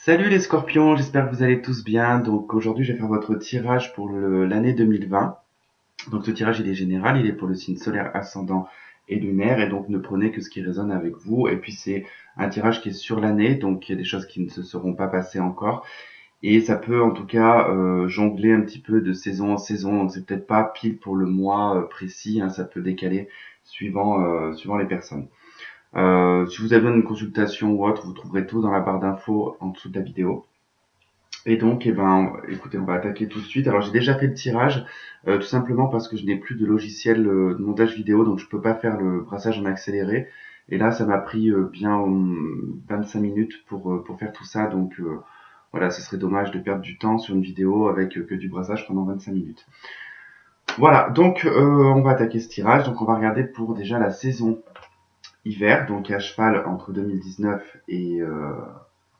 Salut les scorpions, j'espère que vous allez tous bien. Donc aujourd'hui je vais faire votre tirage pour l'année 2020. Donc ce tirage il est général, il est pour le signe solaire, ascendant et lunaire. Et donc ne prenez que ce qui résonne avec vous. Et puis c'est un tirage qui est sur l'année, donc il y a des choses qui ne se seront pas passées encore. Et ça peut en tout cas jongler un petit peu de saison en saison. Donc c'est peut-être pas pile pour le mois précis, hein, ça peut décaler suivant les personnes. Si vous avez besoin d'une consultation ou autre, vous trouverez tout dans la barre d'infos en dessous de la vidéo. Et donc, écoutez, on va attaquer tout de suite. Alors, j'ai déjà fait le tirage, tout simplement parce que je n'ai plus de logiciel de montage vidéo, donc je peux pas faire le brassage en accéléré. Et là, ça m'a pris bien 25 minutes pour faire tout ça. Donc, voilà, ce serait dommage de perdre du temps sur une vidéo avec que du brassage pendant 25 minutes. Voilà, donc on va attaquer ce tirage. Donc, on va regarder pour déjà la saison hiver, donc à cheval entre 2019 et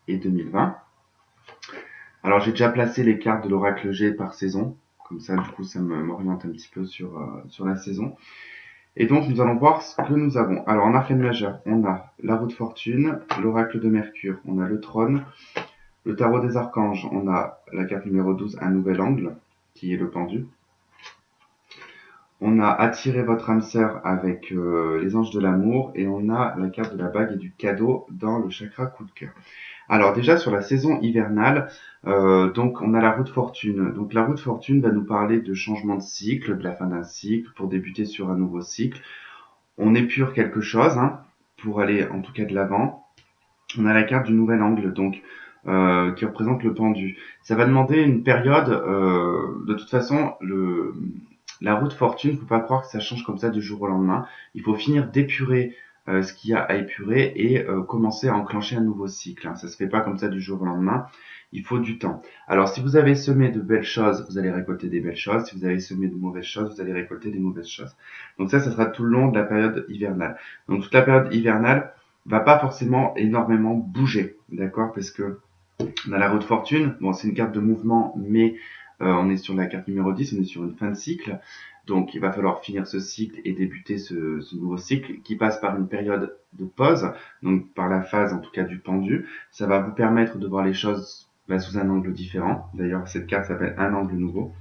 2020. Alors j'ai déjà placé les cartes de l'oracle G par saison, comme ça du coup ça m'oriente un petit peu sur la saison. Et donc nous allons voir ce que nous avons. Alors en arcane majeur, on a la roue de fortune, l'oracle de Mercure, on a le trône, le tarot des archanges, on a la carte numéro 12, un nouvel angle, qui est le pendu. On a attiré votre âme sœur avec les anges de l'amour, et on a la carte de la bague et du cadeau dans le chakra coup de cœur. Alors déjà sur la saison hivernale, donc on a la roue de fortune. Donc la roue de fortune va nous parler de changement de cycle, de la fin d'un cycle, pour débuter sur un nouveau cycle. On épure quelque chose, hein, pour aller en tout cas de l'avant. On a la carte du nouvel angle, donc qui représente le pendu. Ça va demander une période. De toute façon, la roue de fortune, faut pas croire que ça change comme ça du jour au lendemain. Il faut finir d'épurer ce qu'il y a à épurer et commencer à enclencher un nouveau cycle, hein. Ça se fait pas comme ça du jour au lendemain. Il faut du temps. Alors, si vous avez semé de belles choses, vous allez récolter des belles choses. Si vous avez semé de mauvaises choses, vous allez récolter des mauvaises choses. Donc ça sera tout le long de la période hivernale. Donc toute la période hivernale va pas forcément énormément bouger, d'accord? Parce que on a la roue de fortune. Bon, c'est une carte de mouvement, mais on est sur la carte numéro 10, on est sur une fin de cycle. Donc, il va falloir finir ce cycle et débuter ce nouveau cycle qui passe par une période de pause, donc par la phase en tout cas du pendu. Ça va vous permettre de voir les choses sous un angle différent. D'ailleurs, cette carte s'appelle un angle nouveau.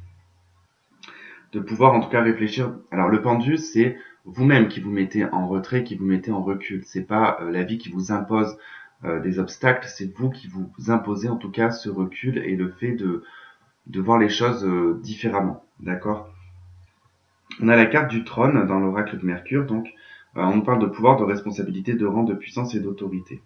De pouvoir en tout cas réfléchir. Alors, le pendu, c'est vous-même qui vous mettez en retrait, qui vous mettez en recul. C'est pas la vie qui vous impose des obstacles, c'est vous qui vous imposez en tout cas ce recul et le fait de voir les choses différemment. D'accord? On a la carte du trône dans l'oracle de Mercure, donc on nous parle de pouvoir, de responsabilité, de rang, de puissance et d'autorité.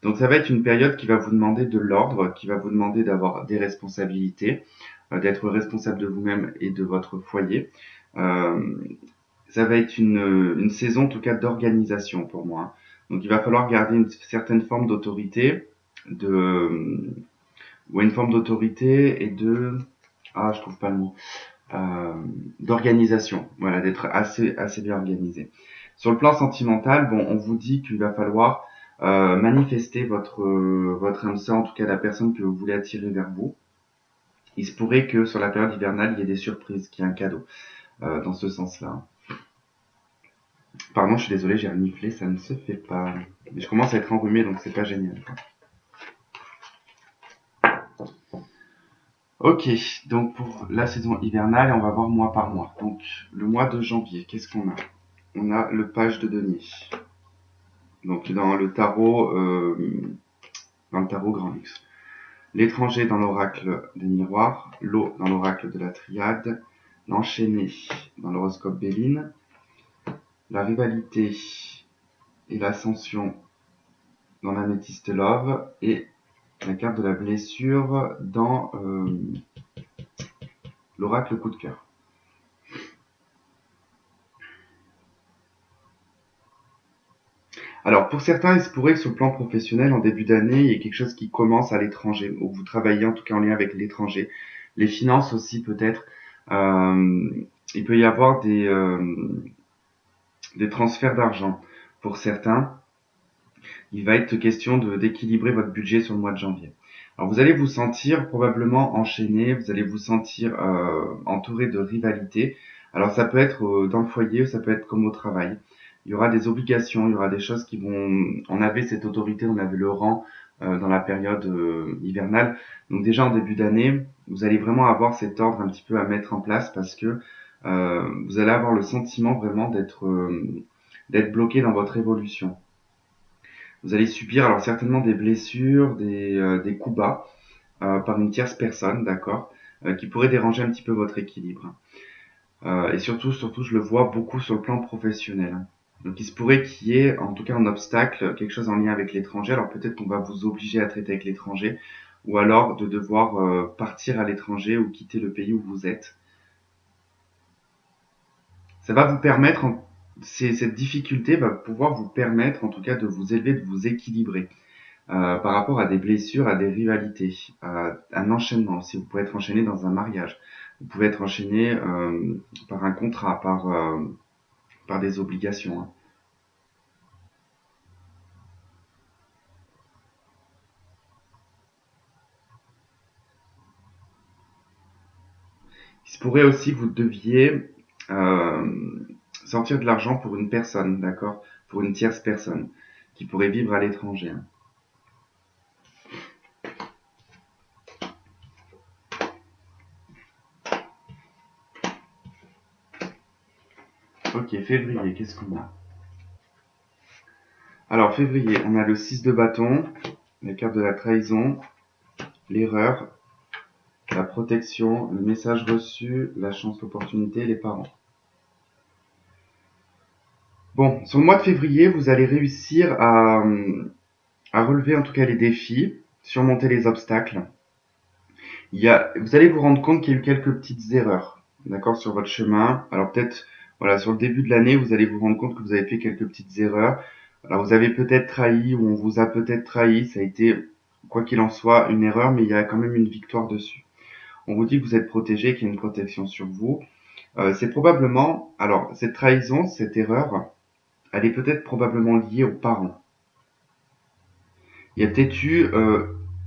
Donc ça va être une période qui va vous demander de l'ordre, qui va vous demander d'avoir des responsabilités, d'être responsable de vous-même et de votre foyer. Euh, Ça va être une saison en tout cas d'organisation pour moi, hein. Donc il va falloir garder une certaine forme d'autorité, de ou une forme d'autorité et de je trouve pas le mot euh, d'organisation. Voilà, d'être assez bien organisé. Sur le plan sentimental, bon, on vous dit qu'il va falloir manifester votre âme sœur, en tout cas la personne que vous voulez attirer vers vous. Il se pourrait que sur la période hivernale, il y ait des surprises, qu'il y ait un cadeau dans ce sens-là. Pardon, je suis désolé, j'ai reniflé, ça ne se fait pas. Mais je commence à être enrhumé, donc c'est pas génial. Ok, donc pour la saison hivernale, on va voir mois par mois. Donc le mois de janvier, qu'est-ce qu'on a? On a le page de denier. Donc dans le tarot Grand Luxe. L'étranger dans l'oracle des miroirs, l'eau dans l'oracle de la triade, l'enchaîné dans l'horoscope Béline, la rivalité et l'ascension dans l'améthyste love et la carte de la blessure dans l'oracle coup de cœur. Alors pour certains, il se pourrait que sur le plan professionnel, en début d'année, il y ait quelque chose qui commence à l'étranger, où vous travaillez en tout cas en lien avec l'étranger. Les finances aussi peut-être. Euh, il peut y avoir des transferts d'argent. Pour certains, il va être question d'équilibrer votre budget sur le mois de janvier. Alors vous allez vous sentir probablement enchaîné, vous allez vous sentir entouré de rivalité. Alors ça peut être dans le foyer, ça peut être comme au travail. Il y aura des obligations, il y aura des choses qui vont... On avait cette autorité, on avait le rang dans la période hivernale. Donc déjà en début d'année, vous allez vraiment avoir cet ordre un petit peu à mettre en place parce que vous allez avoir le sentiment vraiment d'être bloqué dans votre évolution. Vous allez subir alors certainement des blessures, des coups bas par une tierce personne, d'accord, qui pourrait déranger un petit peu votre équilibre. Et surtout, je le vois beaucoup sur le plan professionnel. Donc il se pourrait qu'il y ait en tout cas un obstacle, quelque chose en lien avec l'étranger. Alors peut-être qu'on va vous obliger à traiter avec l'étranger, ou alors de devoir partir à l'étranger ou quitter le pays où vous êtes. Ça va vous permettre, cette difficulté va pouvoir vous permettre en tout cas de vous élever, de vous équilibrer par rapport à des blessures, à des rivalités, à un enchaînement. Si vous pouvez être enchaîné dans un mariage, vous pouvez être enchaîné par un contrat, par des obligations, hein. Il se pourrait aussi que vous deviez sortir de l'argent pour une personne, d'accord, pour une tierce personne qui pourrait vivre à l'étranger, hein. Ok, février, qu'est-ce qu'on a? Alors, février, on a le 6 de bâton, la carte de la trahison, l'erreur, la protection, le message reçu, la chance, l'opportunité, les parents. Bon, sur le mois de février, vous allez réussir à relever en tout cas les défis, surmonter les obstacles. Vous allez vous rendre compte qu'il y a eu quelques petites erreurs, d'accord, sur votre chemin. Alors peut-être, voilà, sur le début de l'année, vous allez vous rendre compte que vous avez fait quelques petites erreurs. Alors vous avez peut-être trahi ou on vous a peut-être trahi. Ça a été, quoi qu'il en soit, une erreur, mais il y a quand même une victoire dessus. On vous dit que vous êtes protégé, qu'il y a une protection sur vous. C'est probablement, alors cette trahison, cette erreur, elle est peut-être probablement liée aux parents. Il y a peut-être eu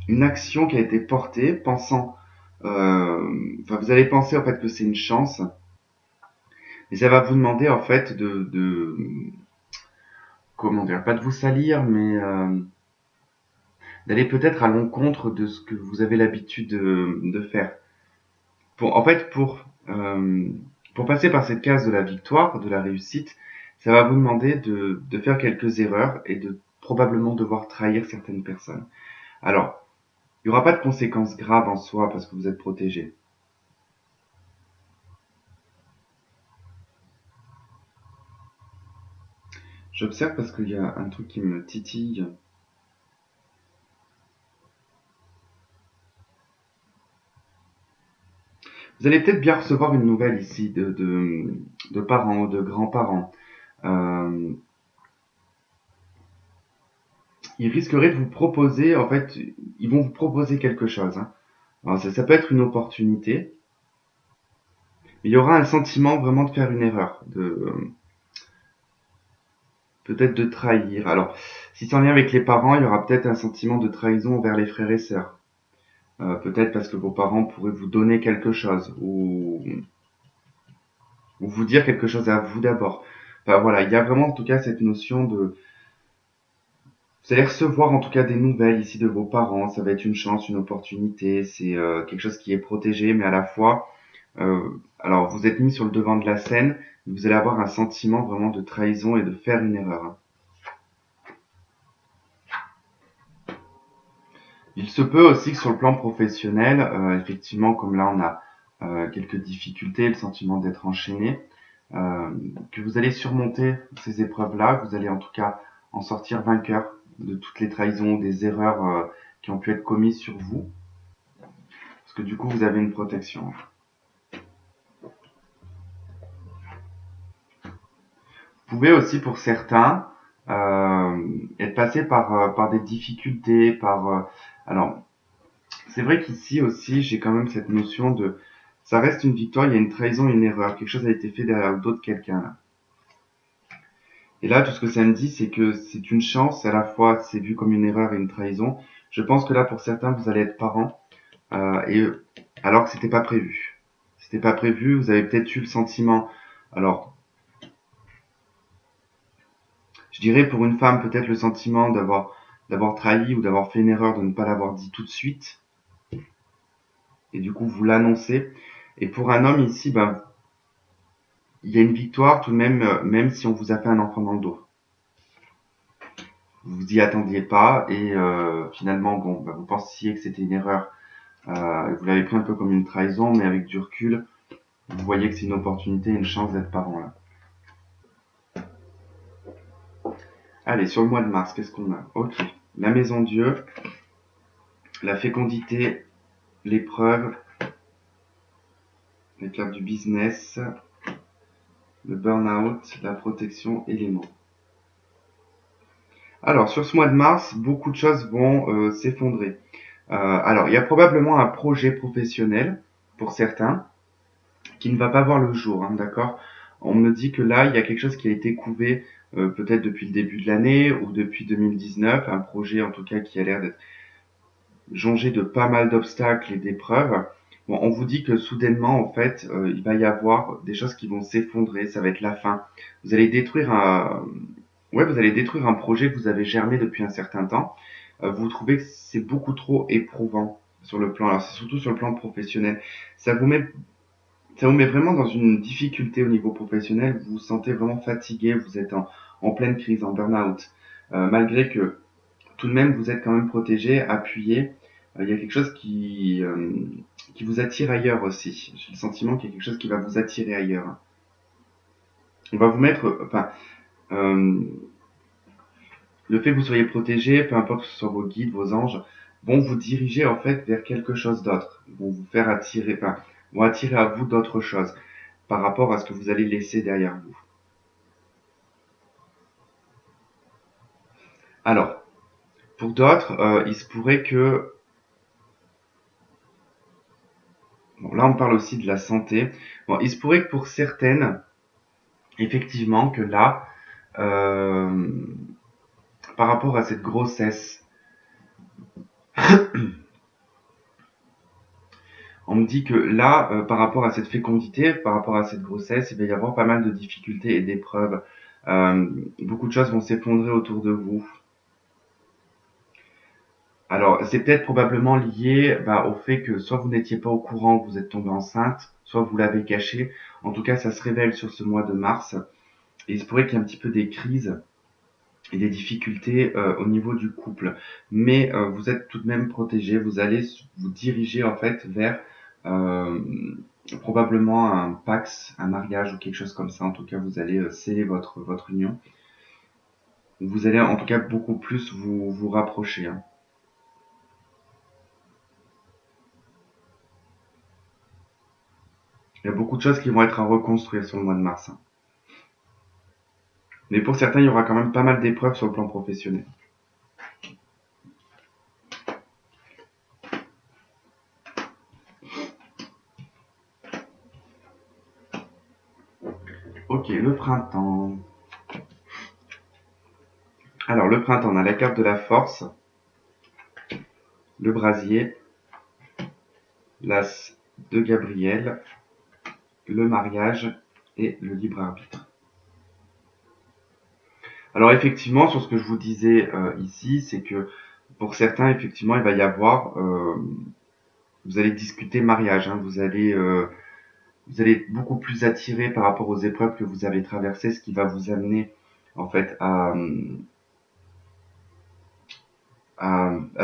une action qui a été portée, enfin vous allez penser en fait que c'est une chance, mais ça va vous demander en fait comment dire, pas de vous salir, mais d'aller peut-être à l'encontre de ce que vous avez l'habitude de faire. En fait, pour passer par cette case de la victoire, de la réussite, ça va vous demander de faire quelques erreurs et de probablement devoir trahir certaines personnes. Alors, il n'y aura pas de conséquences graves en soi parce que vous êtes protégé. J'observe parce qu'il y a un truc qui me titille. Vous allez peut-être bien recevoir une nouvelle ici de parents, de grands-parents. Euh, ils risqueraient de vous proposer, en fait, ils vont vous proposer quelque chose, hein. Alors ça peut être une opportunité, mais il y aura un sentiment vraiment de faire une erreur, peut-être de trahir. Alors, si c'est en lien avec les parents, il y aura peut-être un sentiment de trahison envers les frères et sœurs. Peut-être parce que vos parents pourraient vous donner quelque chose ou vous dire quelque chose à vous d'abord. Enfin voilà, il y a vraiment en tout cas cette notion de... Vous allez recevoir en tout cas des nouvelles ici de vos parents, ça va être une chance, une opportunité, c'est quelque chose qui est protégé, mais à la fois, alors vous êtes mis sur le devant de la scène, vous allez avoir un sentiment vraiment de trahison et de faire une erreur, hein. Il se peut aussi que sur le plan professionnel, effectivement, comme là on a quelques difficultés, le sentiment d'être enchaîné, euh, que vous allez surmonter ces épreuves-là, que vous allez en tout cas en sortir vainqueur de toutes les trahisons, des erreurs qui ont pu être commises sur vous, parce que du coup vous avez une protection. Vous pouvez aussi pour certains être passé par des difficultés, alors c'est vrai qu'ici aussi j'ai quand même cette notion de ça reste une victoire, il y a une trahison, une erreur, quelque chose a été fait derrière le dos de quelqu'un là. Et là, tout ce que ça me dit, c'est que c'est une chance, à la fois c'est vu comme une erreur et une trahison. Je pense que là, pour certains, vous allez être parents, et alors que c'était pas prévu. C'était pas prévu, vous avez peut-être eu le sentiment, alors je dirais pour une femme peut-être le sentiment d'avoir d'avoir trahi ou d'avoir fait une erreur, de ne pas l'avoir dit tout de suite. Et du coup, vous l'annoncez. Et pour un homme ici, ben, il y a une victoire tout de même, même si on vous a fait un enfant dans le dos. Vous vous y attendiez pas et finalement, bon, ben, vous pensiez que c'était une erreur. Vous l'avez pris un peu comme une trahison, mais avec du recul, vous voyez que c'est une opportunité, une chance d'être parent là. Allez, sur le mois de mars, qu'est-ce qu'on a? Ok, la maison Dieu, la fécondité, l'épreuve, les cartes du business, le burn-out, la protection et l'aimant. Alors, sur ce mois de mars, beaucoup de choses vont s'effondrer. Alors, il y a probablement un projet professionnel, pour certains, qui ne va pas voir le jour, hein, d'accord? On me dit que là, il y a quelque chose qui a été couvé peut-être depuis le début de l'année ou depuis 2019, un projet en tout cas qui a l'air d'être jongé de pas mal d'obstacles et d'épreuves. Bon, on vous dit que soudainement, en fait, il va y avoir des choses qui vont s'effondrer, ça va être la fin. Vous allez détruire vous allez détruire un projet que vous avez germé depuis un certain temps. Vous trouvez que c'est beaucoup trop éprouvant sur le plan, alors c'est surtout sur le plan professionnel. Ça vous met, ça vous met vraiment dans une difficulté au niveau professionnel. Vous vous sentez vraiment fatigué, vous êtes en pleine crise, en burn-out. Malgré que tout de même vous êtes quand même protégé, appuyé. Il y a quelque chose qui vous attire ailleurs aussi. J'ai le sentiment qu'il y a quelque chose qui va vous attirer ailleurs. On va vous mettre, enfin, euh, le fait que vous soyez protégé, peu importe que ce soit vos guides, vos anges, vont vous diriger en fait vers quelque chose d'autre, vont vous faire attirer, enfin, vont attirer à vous d'autres choses par rapport à ce que vous allez laisser derrière vous. Alors, pour d'autres, il se pourrait que, bon là on parle aussi de la santé, bon, il se pourrait que pour certaines, effectivement, que là, euh, par rapport à cette grossesse, on me dit que là, par rapport à cette fécondité, par rapport à cette grossesse, il va y avoir pas mal de difficultés et d'épreuves. Beaucoup de choses vont s'effondrer autour de vous. Alors, c'est peut-être probablement lié au fait que soit vous n'étiez pas au courant que vous êtes tombé enceinte, soit vous l'avez caché. En tout cas, ça se révèle sur ce mois de mars. Et il se pourrait qu'il y ait un petit peu des crises et des difficultés au niveau du couple. Mais vous êtes tout de même protégé. Vous allez vous diriger en fait vers euh, probablement un pax, un mariage ou quelque chose comme ça. En tout cas, vous allez sceller votre union. Vous allez en tout cas beaucoup plus vous rapprocher, hein. Il y a beaucoup de choses qui vont être à reconstruire sur le mois de mars, hein. Mais pour certains, il y aura quand même pas mal d'épreuves sur le plan professionnel. Ok, le printemps. Alors, le printemps, on a la carte de la force, le brasier, l'as de Gabriel, le mariage et le libre arbitre. Alors effectivement, sur ce que je vous disais ici, c'est que pour certains, effectivement, il va y avoir, vous allez discuter mariage, hein, vous allez être beaucoup plus attiré par rapport aux épreuves que vous avez traversées, ce qui va vous amener en fait à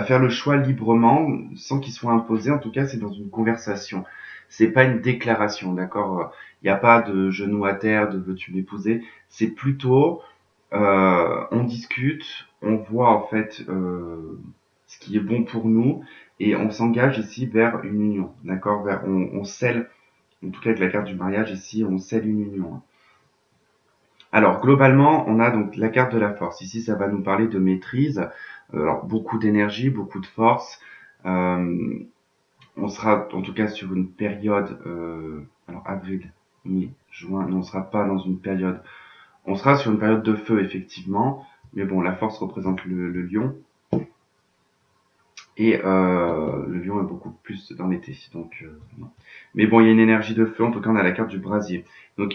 faire le choix librement, sans qu'il soit imposé. En tout cas, c'est dans une conversation. C'est pas une déclaration, d'accord? Il n'y a pas de genou à terre, de veux-tu m'épouser. C'est plutôt, on discute, on voit en fait ce qui est bon pour nous et on s'engage ici vers une union, d'accord? On scelle, en tout cas avec la carte du mariage ici, on scelle une union. Alors globalement, on a donc la carte de la force. Ici, ça va nous parler de maîtrise. Alors beaucoup d'énergie, beaucoup de force. Euh, on sera en tout cas sur une période, alors avril, mai, juin. Non, on sera pas dans une période. On sera sur une période de feu effectivement. Mais bon, la force représente le lion. Et le lion est beaucoup plus dans l'été. Donc non. Mais bon, il y a une énergie de feu. En tout cas, on a la carte du brasier. Donc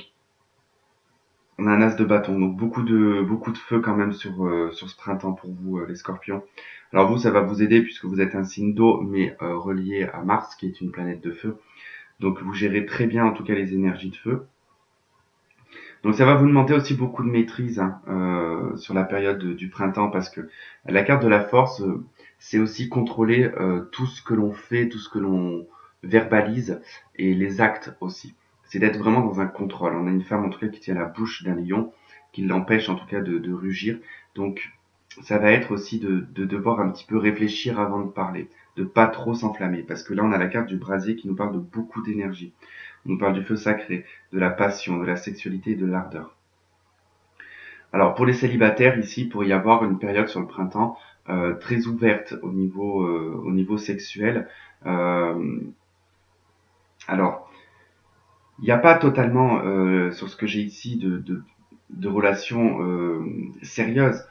On a un as de bâton, donc beaucoup de feu quand même sur ce printemps pour vous, les scorpions. Alors vous, ça va vous aider puisque vous êtes un signe d'eau, mais relié à Mars, qui est une planète de feu. Donc vous gérez très bien en tout cas les énergies de feu. Donc ça va vous demander aussi beaucoup de maîtrise hein, sur la période du printemps parce que la carte de la force, c'est aussi contrôler tout ce que l'on fait, tout ce que l'on verbalise et les actes aussi. C'est d'être vraiment dans un contrôle. On a une femme en tout cas qui tient la bouche d'un lion, qui l'empêche en tout cas de rugir. Donc ça va être aussi de devoir un petit peu réfléchir avant de parler, de pas trop s'enflammer parce que là on a la carte du brasier qui nous parle de beaucoup d'énergie. On nous parle du feu sacré, de la passion, de la sexualité et de l'ardeur. Alors pour les célibataires, ici, il pourrait y avoir une période sur le printemps très ouverte au niveau sexuel. Euh, alors, il n'y a pas totalement, sur ce que j'ai ici, de relations sérieuses.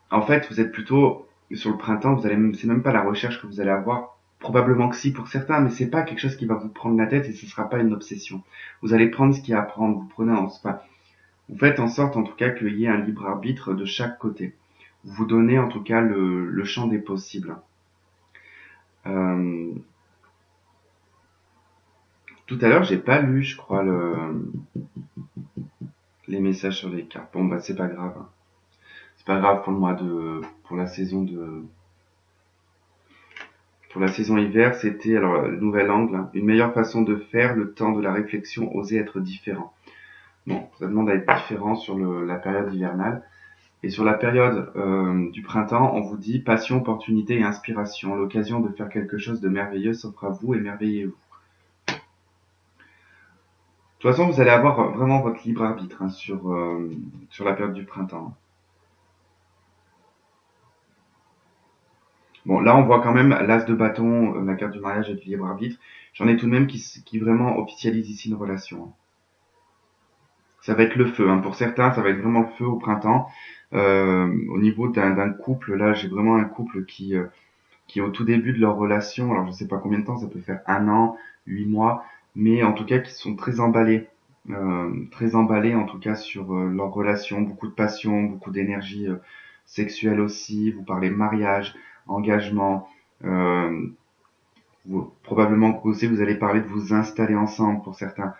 En fait, vous êtes plutôt sur le printemps, c'est même pas la recherche que vous allez avoir. Probablement que si pour certains, mais c'est pas quelque chose qui va vous prendre la tête et ce sera pas une obsession. Vous allez prendre ce qu'il y a à prendre, vous faites en sorte en tout cas qu'il y ait un libre arbitre de chaque côté. Vous donnez en tout cas le champ des possibles. Euh, Tout à l'heure, j'ai pas lu, je crois, les messages sur les cartes. Bon bah c'est pas grave. C'est pas grave pour le mois pour la saison hiver, c'était alors le nouvel angle, hein, une meilleure façon de faire, le temps de la réflexion, oser être différent. Bon, ça demande à être différent sur la période hivernale. Et sur la période du printemps, on vous dit passion, opportunité et inspiration. L'occasion de faire quelque chose de merveilleux s'offre à vous, émerveillez-vous. De toute façon, vous allez avoir vraiment votre libre arbitre hein, sur la période du printemps. Bon, là, on voit quand même l'as de bâton, la carte du mariage et du libre arbitre. J'en ai tout de même qui vraiment officialise ici une relation. Hein. Ça va être le feu. Hein. Pour certains, ça va être vraiment le feu au printemps. Au niveau d'un couple, là, j'ai vraiment un couple qui est au tout début de leur relation. Alors, je sais pas combien de temps, ça peut faire 1 an, 8 mois, mais en tout cas, qui sont très emballés en tout cas sur leur relation. Beaucoup de passion, beaucoup d'énergie sexuelle aussi. Vous parlez mariage, engagement. Euh, Probablement que aussi vous allez parler de vous installer ensemble pour certains.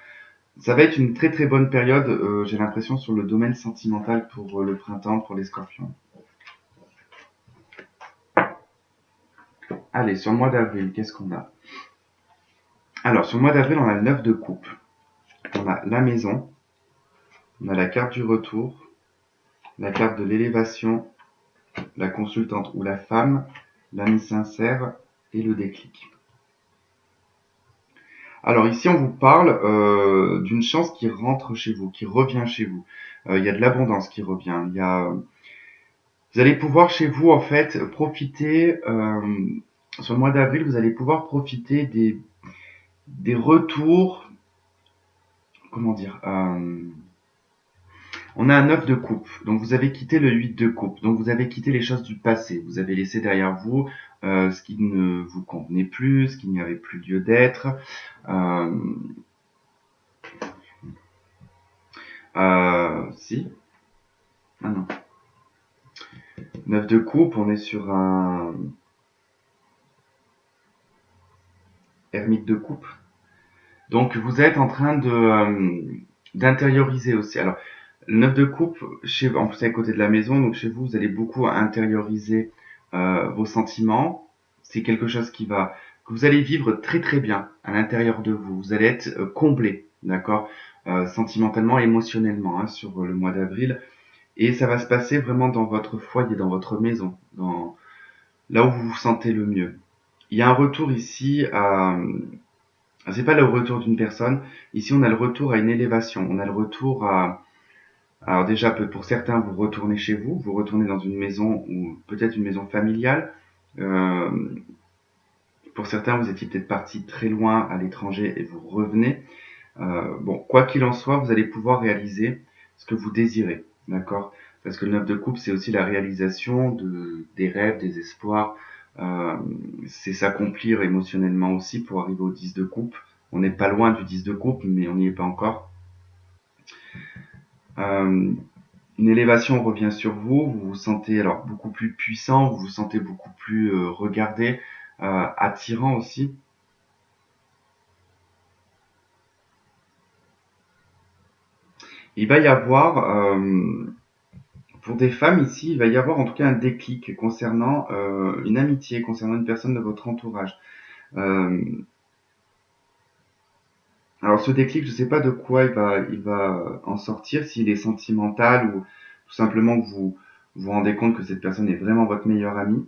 Ça va être une très très bonne période, j'ai l'impression, sur le domaine sentimental pour le printemps, pour les scorpions. Allez, sur le mois d'avril, qu'est-ce qu'on a? Alors, sur le mois d'avril, on a le 9 de coupe. On a la maison, on a la carte du retour, la carte de l'élévation, la consultante ou la femme, l'ami sincère et le déclic. Alors ici, on vous parle d'une chance qui rentre chez vous, qui revient chez vous. Il y a de l'abondance qui revient. Vous allez pouvoir chez vous en fait profiter sur le mois d'avril. Vous allez pouvoir profiter des retours. Comment dire On a un 9 de coupe, donc vous avez quitté le 8 de coupe, donc vous avez quitté les choses du passé, vous avez laissé derrière vous ce qui ne vous convenait plus, ce qui n'y avait plus lieu d'être. Euh, si Ah non. 9 de coupe, on est sur un ermite de coupe. Donc vous êtes en train d'intérioriser aussi. Alors, le 9 de coupe, en plus à côté de la maison, donc chez vous, vous allez beaucoup intérioriser vos sentiments. C'est quelque chose que vous allez vivre très très bien à l'intérieur de vous. Vous allez être comblé, d'accord, sentimentalement, émotionnellement, hein, sur le mois d'avril. Et ça va se passer vraiment dans votre foyer, dans votre maison, là où vous vous sentez le mieux. Il y a un retour ici c'est pas le retour d'une personne. Ici, on a le retour à une élévation. On a le retour alors déjà, pour certains, vous retournez chez vous, vous retournez dans une maison ou peut-être une maison familiale. Euh, pour certains, vous étiez peut-être parti très loin à l'étranger et vous revenez. Bon, quoi qu'il en soit, vous allez pouvoir réaliser ce que vous désirez, d'accord? Parce que le 9 de coupe, c'est aussi la réalisation des rêves, des espoirs. Euh, c'est s'accomplir émotionnellement aussi pour arriver au 10 de coupe. On n'est pas loin du 10 de coupe, mais on n'y est pas encore. Euh, une élévation revient sur vous, vous vous sentez alors beaucoup plus puissant, vous vous sentez beaucoup plus regardé, attirant aussi. Il va y avoir, pour des femmes ici, il va y avoir en tout cas un déclic concernant une amitié, concernant une personne de votre entourage. Euh, alors ce déclic, je ne sais pas de quoi il va en sortir, s'il est sentimental ou tout simplement que vous vous rendez compte que cette personne est vraiment votre meilleure amie.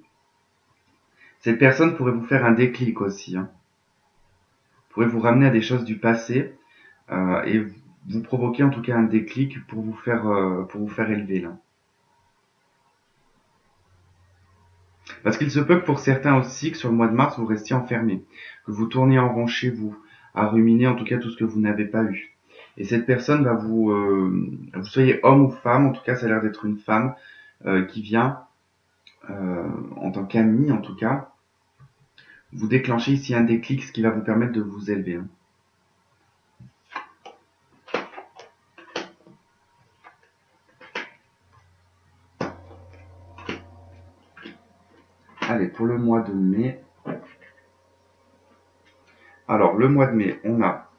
Cette personne pourrait vous faire un déclic aussi, hein. Pourrait vous ramener à des choses du passé et vous provoquer en tout cas un déclic pour vous faire élever là. Parce qu'il se peut que pour certains aussi, que sur le mois de mars, vous restiez enfermé, que vous tourniez en rond chez vous, à ruminer en tout cas tout ce que vous n'avez pas eu. Et cette personne va vous soyez homme ou femme, en tout cas ça a l'air d'être une femme, qui vient, en tant qu'amie en tout cas, vous déclencher ici un déclic, ce qui va vous permettre de vous élever, hein. Allez, pour le mois de mai. Alors, le mois de mai, on a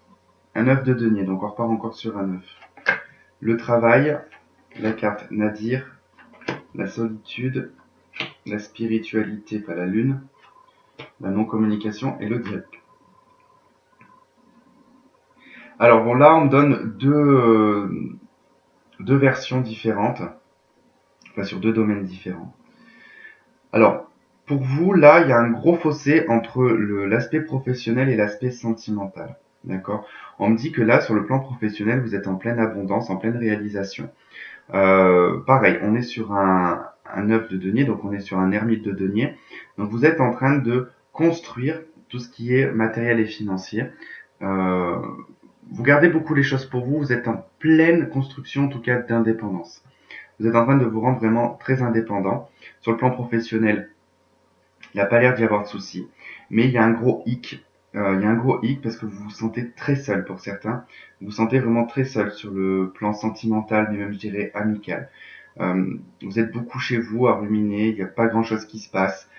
un œuf de denier, donc on repart encore sur un œuf. Le travail, la carte Nadir, la solitude, la spiritualité, pas la lune, la non-communication et le diable. Alors bon, là, on me donne deux versions différentes, enfin sur deux domaines différents. Alors, pour vous, là, il y a un gros fossé entre l'aspect professionnel et l'aspect sentimental. D'accord? On me dit que là, sur le plan professionnel, vous êtes en pleine abondance, en pleine réalisation. Pareil, on est sur un œuf de denier, donc on est sur un ermite de denier. Donc vous êtes en train de construire tout ce qui est matériel et financier. Euh, vous gardez beaucoup les choses pour vous, vous êtes en pleine construction en tout cas d'indépendance. Vous êtes en train de vous rendre vraiment très indépendant. Sur le plan professionnel, il n'y a pas l'air d'y avoir de soucis, mais il y a un gros hic. Il y a un gros hic parce que vous vous sentez très seul pour certains. Vous vous sentez vraiment très seul sur le plan sentimental, mais même je dirais amical. Vous êtes beaucoup chez vous à ruminer, il n'y a pas grand chose qui se passe.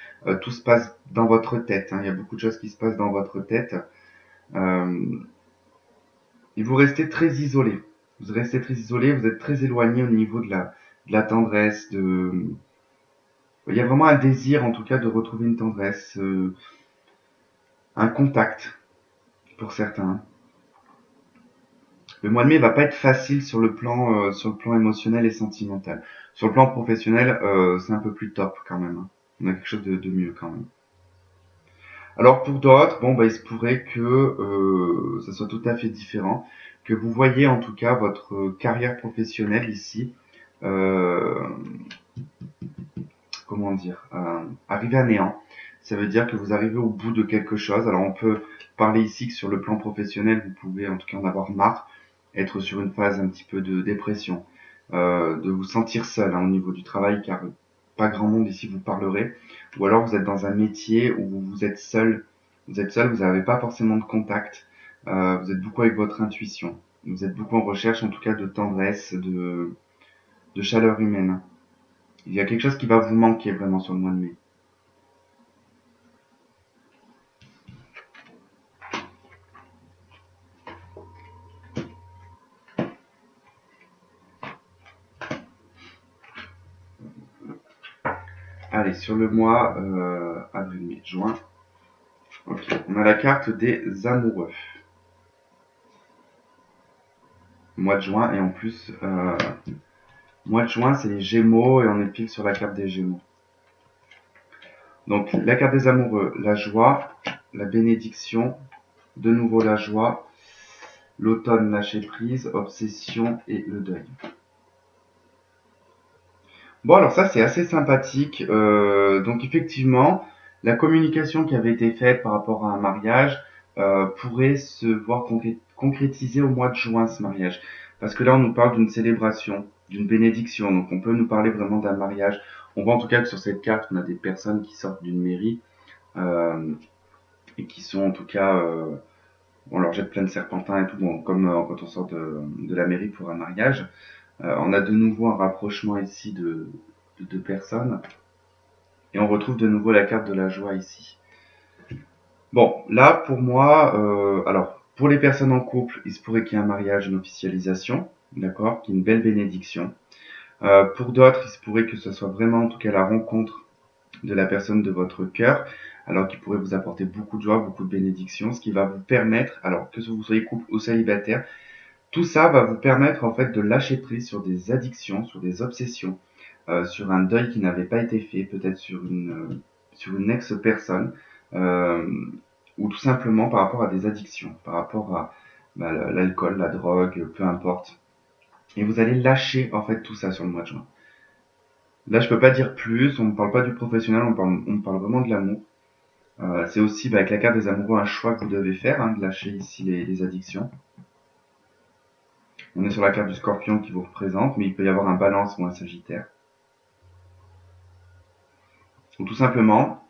Tout se passe dans votre tête, hein. Il y a beaucoup de choses qui se passent dans votre tête. Euh, et vous restez très isolé. Vous restez très isolé, vous êtes très éloigné au niveau de la tendresse. Il y a vraiment un désir, en tout cas, de retrouver une tendresse, un contact pour certains. Le mois de mai va pas être facile sur le plan émotionnel et sentimental. Sur le plan professionnel, c'est un peu plus top quand même, hein. On a quelque chose de mieux quand même. Alors pour d'autres, bon bah il se pourrait que ça soit tout à fait différent, que vous voyez en tout cas votre carrière professionnelle ici, euh, comment dire, arriver à néant. Ça veut dire que vous arrivez au bout de quelque chose. Alors on peut parler ici que sur le plan professionnel, vous pouvez en tout cas en avoir marre, être sur une phase un petit peu de dépression, de vous sentir seul, hein, au niveau du travail, car pas grand monde ici vous parlerait, ou alors vous êtes dans un métier où vous êtes seul, vous n'avez pas forcément de contact, vous êtes beaucoup avec votre intuition, vous êtes beaucoup en recherche en tout cas de tendresse, de chaleur humaine. Il y a quelque chose qui va vous manquer vraiment sur le mois de mai. Allez, sur le mois avril, mai, juin. Ok, on a la carte des amoureux. Mois de juin, et en plus, mois de juin, c'est les Gémeaux, et on est pile sur la carte des Gémeaux. Donc, la carte des amoureux, la joie, la bénédiction, de nouveau la joie, l'automne, lâcher prise, obsession et le deuil. Bon, alors ça, c'est assez sympathique. Donc, effectivement, la communication qui avait été faite par rapport à un mariage pourrait se voir concrétiser au mois de juin, ce mariage. Parce que là, on nous parle d'une célébration, d'une bénédiction. Donc, on peut nous parler vraiment d'un mariage. On voit en tout cas que sur cette carte, on a des personnes qui sortent d'une mairie euh, et qui sont en tout cas... on leur jette plein de serpentins et tout, bon, comme quand on sort de la mairie pour un mariage. On a de nouveau un rapprochement ici de deux personnes. Et on retrouve de nouveau la carte de la joie ici. Bon, là, pour moi, alors, pour les personnes en couple, il se pourrait qu'il y ait un mariage, une officialisation, d'accord, qui est une belle bénédiction. Pour d'autres, il se pourrait que ce soit vraiment, en tout cas, la rencontre de la personne de votre cœur, alors qui pourrait vous apporter beaucoup de joie, beaucoup de bénédictions, ce qui va vous permettre, alors que vous soyez couple ou célibataire, tout ça va vous permettre en fait de lâcher prise sur des addictions, sur des obsessions, sur un deuil qui n'avait pas été fait, peut-être sur une ex-personne, euh, ou tout simplement par rapport à des addictions, par rapport à l'alcool, la drogue, peu importe. Et vous allez lâcher en fait tout ça sur le mois de juin. Là, je peux pas dire plus, on ne parle pas du professionnel, on parle vraiment de l'amour. C'est aussi avec la carte des amoureux un choix que vous devez faire, hein, de lâcher ici les addictions. On est sur la carte du scorpion qui vous représente, mais il peut y avoir un balance ou un sagittaire. Ou tout simplement,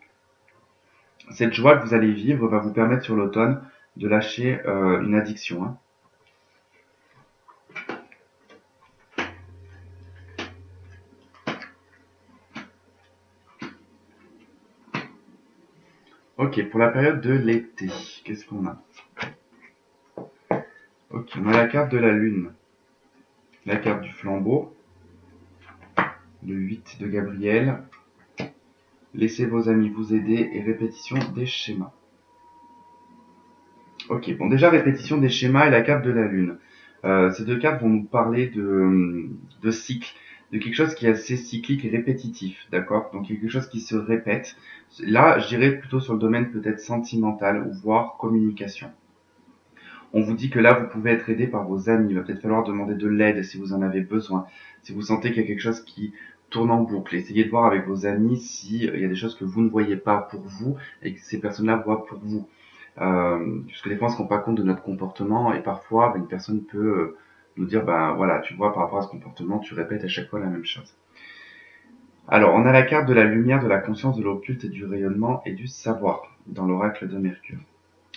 cette joie que vous allez vivre va vous permettre sur l'automne de lâcher une addiction. Hein. Ok, pour la période de l'été, qu'est-ce qu'on a? Ok, on a la carte de la lune, la carte du flambeau, le 8 de Gabriel, laissez vos amis vous aider et répétition des schémas. Ok, bon déjà répétition des schémas et la carte de la lune. Ces deux cartes vont nous parler de cycle, de quelque chose qui est assez cyclique et répétitif, d'accord? Donc quelque chose qui se répète. Là, je dirais plutôt sur le domaine peut-être sentimental ou voire communication. On vous dit que là, vous pouvez être aidé par vos amis. Il va peut-être falloir demander de l'aide si vous en avez besoin. Si vous sentez qu'il y a quelque chose qui tourne en boucle, essayez de voir avec vos amis s'il y a des choses que vous ne voyez pas pour vous et que ces personnes-là voient pour vous. Puisque des fois on se rend pas compte de notre comportement et parfois une personne peut nous dire voilà, tu vois, par rapport à ce comportement tu répètes à chaque fois la même chose. Alors on a la carte de la lumière, de la conscience, de l'occulte et du rayonnement et du savoir dans l'oracle de Mercure.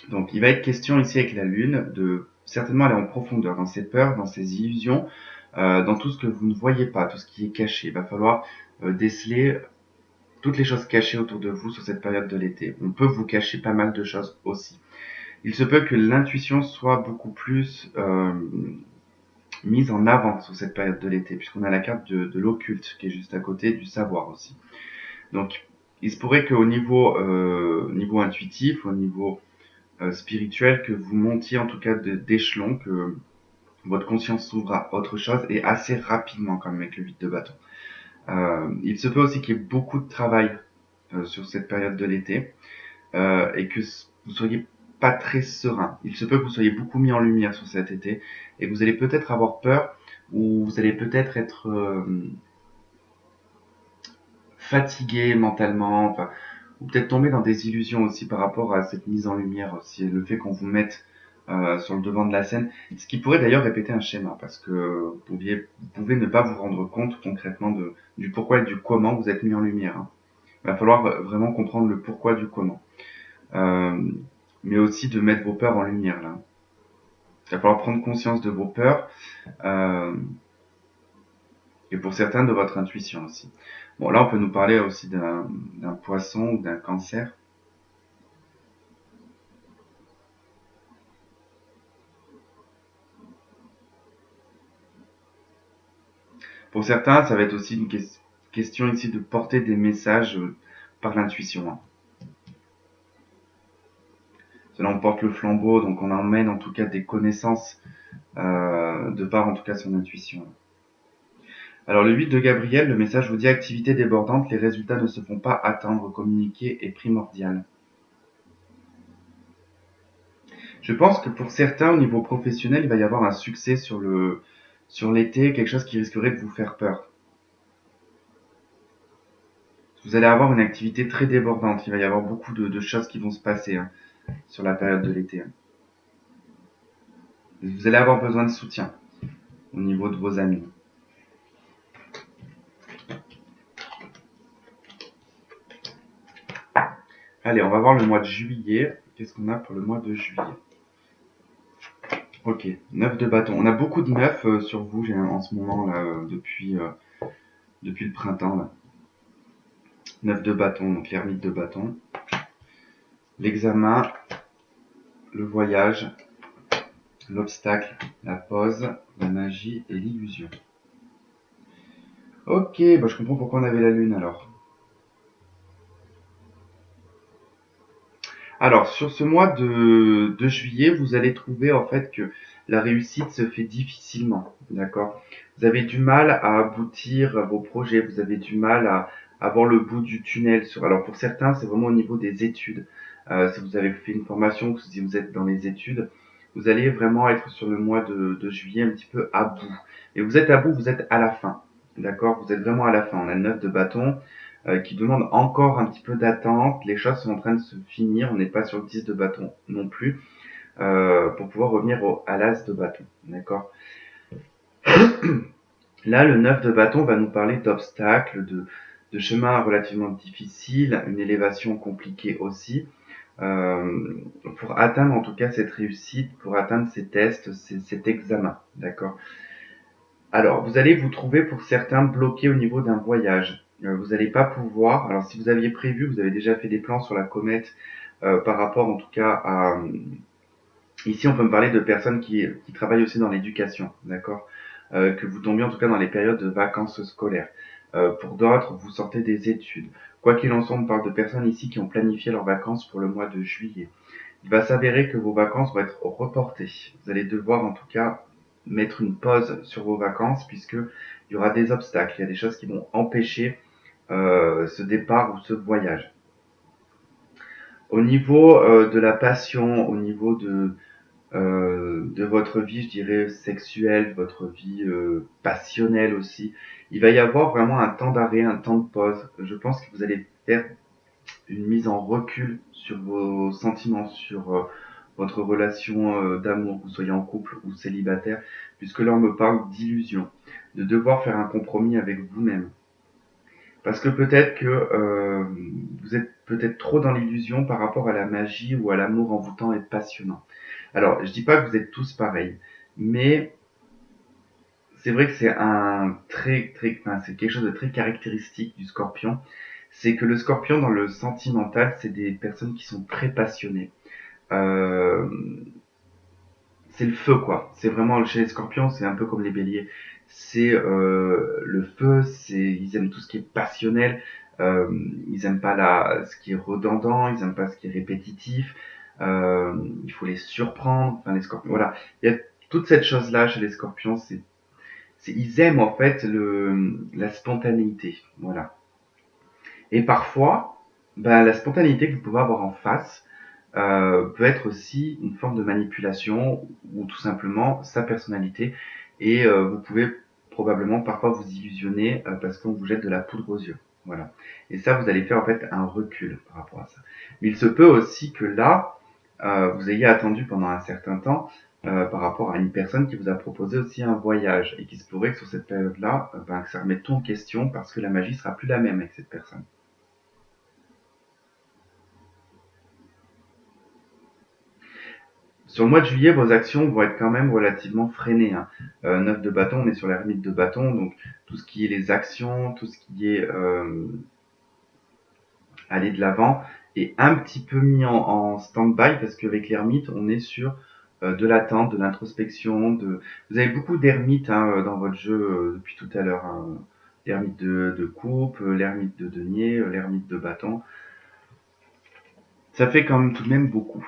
Donc il va être question ici avec la lune de certainement aller en profondeur dans ses peurs, dans ses illusions, dans tout ce que vous ne voyez pas, tout ce qui est caché. Il va falloir déceler toutes les choses cachées autour de vous sur cette période de l'été. On peut vous cacher pas mal de choses aussi. Il se peut que l'intuition soit beaucoup plus mise en avant sur cette période de l'été, puisqu'on a la carte de l'occulte qui est juste à côté du savoir aussi. Donc, il se pourrait qu'au niveau intuitif, au niveau spirituel, que vous montiez en tout cas d'échelon, que votre conscience s'ouvre à autre chose et assez rapidement quand même avec le 8 de bâton. Il se peut aussi qu'il y ait beaucoup de travail sur cette période de l'été et que vous soyez pas très serein. Il se peut que vous soyez beaucoup mis en lumière sur cet été et vous allez peut-être avoir peur ou vous allez peut-être être fatigué mentalement, enfin, ou peut-être tomber dans des illusions aussi par rapport à cette mise en lumière aussi, le fait qu'on vous mette sur le devant de la scène, ce qui pourrait d'ailleurs répéter un schéma, parce que vous pouvez ne pas vous rendre compte concrètement du pourquoi et du comment vous êtes mis en lumière. Hein. Il va falloir vraiment comprendre le pourquoi du comment. Euh, mais aussi de mettre vos peurs en lumière là. Il va falloir prendre conscience de vos peurs euh, et pour certains de votre intuition aussi. Bon là on peut nous parler aussi d'un poisson ou d'un cancer. Pour certains ça va être aussi une question ici de porter des messages par l'intuition. Hein. Là on porte le flambeau donc on emmène en tout cas des connaissances de par en tout cas son intuition. Alors le 8 de Gabriel, le message vous dit activité débordante, les résultats ne se font pas attendre, communiquer est primordial. Je pense que pour certains, au niveau professionnel, il va y avoir un succès sur l'été, quelque chose qui risquerait de vous faire peur. Vous allez avoir une activité très débordante, il va y avoir beaucoup de choses qui vont se passer hein, sur la période de l'été. Hein. Vous allez avoir besoin de soutien au niveau de vos amis. Allez, on va voir le mois de juillet. Qu'est-ce qu'on a pour le mois de juillet? Ok, 9 de bâton. On a beaucoup de 9 sur vous en ce moment là, depuis le printemps là. 9 de bâton, donc l'ermite de bâton. L'examen, le voyage, l'obstacle, la pause, la magie et l'illusion. Ok, bah je comprends pourquoi on avait la lune alors. Alors, sur ce mois de juillet, vous allez trouver en fait que la réussite se fait difficilement, d'accord? Vous avez du mal à aboutir à vos projets, vous avez du mal à voir le bout du tunnel. Alors pour certains, c'est vraiment au niveau des études. Si vous avez fait une formation, si vous êtes dans les études, vous allez vraiment être sur le mois de juillet un petit peu à bout. Et vous êtes à bout, vous êtes à la fin, d'accord? Vous êtes vraiment à la fin. On a le 9 de bâton qui demande encore un petit peu d'attente. Les choses sont en train de se finir. On n'est pas sur le 10 de bâton non plus pour pouvoir revenir à l'as de bâton. D'accord. Là, le 9 de bâton va nous parler d'obstacles, de chemins relativement difficiles, une élévation compliquée aussi. Euh, pour atteindre en tout cas cette réussite, pour atteindre ces tests, cet examen. D'accord. Alors, vous allez vous trouver pour certains bloqués au niveau d'un voyage. Vous n'allez pas pouvoir. Alors, si vous aviez prévu, vous avez déjà fait des plans sur la comète par rapport, en tout cas, à. Ici, on peut me parler de personnes qui travaillent aussi dans l'éducation, d'accord. Que vous tombiez en tout cas dans les périodes de vacances scolaires. Pour d'autres, vous sortez des études. Quoi qu'il en soit, on parle de personnes ici qui ont planifié leurs vacances pour le mois de juillet. Il va s'avérer que vos vacances vont être reportées. Vous allez devoir en tout cas mettre une pause sur vos vacances puisque il y aura des obstacles, il y a des choses qui vont empêcher ce départ ou ce voyage. Au niveau de la passion, au niveau de votre vie, je dirais sexuelle, votre vie passionnelle aussi, il va y avoir vraiment un temps d'arrêt, un temps de pause. Je pense que vous allez faire une mise en recul sur vos sentiments, sur votre relation d'amour, que vous soyez en couple ou célibataire, puisque là on me parle d'illusion, de devoir faire un compromis avec vous-même. Parce que peut-être que vous êtes peut-être trop dans l'illusion par rapport à la magie ou à l'amour envoûtant et passionnant. Alors, je dis pas que vous êtes tous pareils, mais c'est vrai que c'est c'est quelque chose de très caractéristique du Scorpion. C'est que le Scorpion, dans le sentimental, c'est des personnes qui sont très passionnées. Euh, c'est le feu, quoi. C'est vraiment chez les Scorpions, c'est un peu comme les Béliers. C'est le feu. Ils aiment tout ce qui est passionnel. Euh, Ils aiment pas ce qui est redondant. Ils aiment pas ce qui est répétitif. Il faut les surprendre. Enfin, les Scorpions. Voilà. Il y a toute cette chose-là chez les Scorpions. Ils aiment en fait la spontanéité. Voilà. Et parfois, ben, la spontanéité que vous pouvez avoir en face peut être aussi une forme de manipulation ou tout simplement sa personnalité. Et vous pouvez probablement parfois vous illusionner parce qu'on vous jette de la poudre aux yeux. Voilà. Et ça, vous allez faire en fait un recul par rapport à ça. Mais il se peut aussi que là, vous ayez attendu pendant un certain temps par rapport à une personne qui vous a proposé aussi un voyage et qui se pourrait que sur cette période-là, ben, que ça remette tout en question parce que la magie sera plus la même avec cette personne. Sur le mois de juillet, vos actions vont être quand même relativement freinées. Hein. 9 de bâton, on est sur l'ermite de bâton, donc tout ce qui est les actions, tout ce qui est aller de l'avant est un petit peu mis en stand-by parce qu'avec l'ermite, on est sur de l'attente, de l'introspection. Vous avez beaucoup d'ermites hein, dans votre jeu depuis tout à l'heure. Hein. L'ermite de coupe, l'ermite de denier, l'ermite de bâton. Ça fait quand même tout de même beaucoup.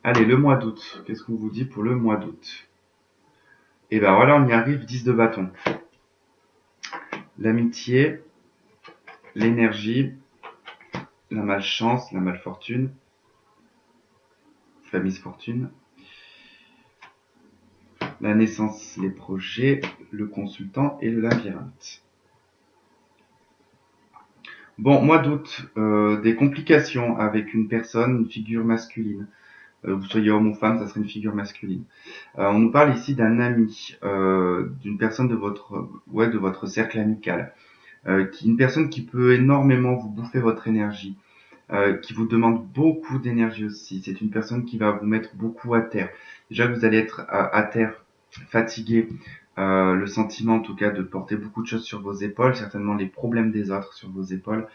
Allez, le mois d'août. Qu'est-ce qu'on vous dit pour le mois d'août? Et ben voilà, on y arrive, 10 de bâton. L'amitié, l'énergie, la malchance, la malfortune, la misfortune, la naissance, les projets, le consultant et le labyrinthe. Bon, mois d'août, des complications avec une personne, une figure masculine. Vous soyez homme ou femme, ça serait une figure masculine. On nous parle ici d'un ami, d'une personne de votre cercle amical, une personne qui peut énormément vous bouffer votre énergie. qui vous demande beaucoup d'énergie aussi. C'est une personne qui va vous mettre beaucoup à terre. Déjà que vous allez être à terre, fatigué, le sentiment en tout cas de porter beaucoup de choses sur vos épaules, certainement les problèmes des autres sur vos épaules.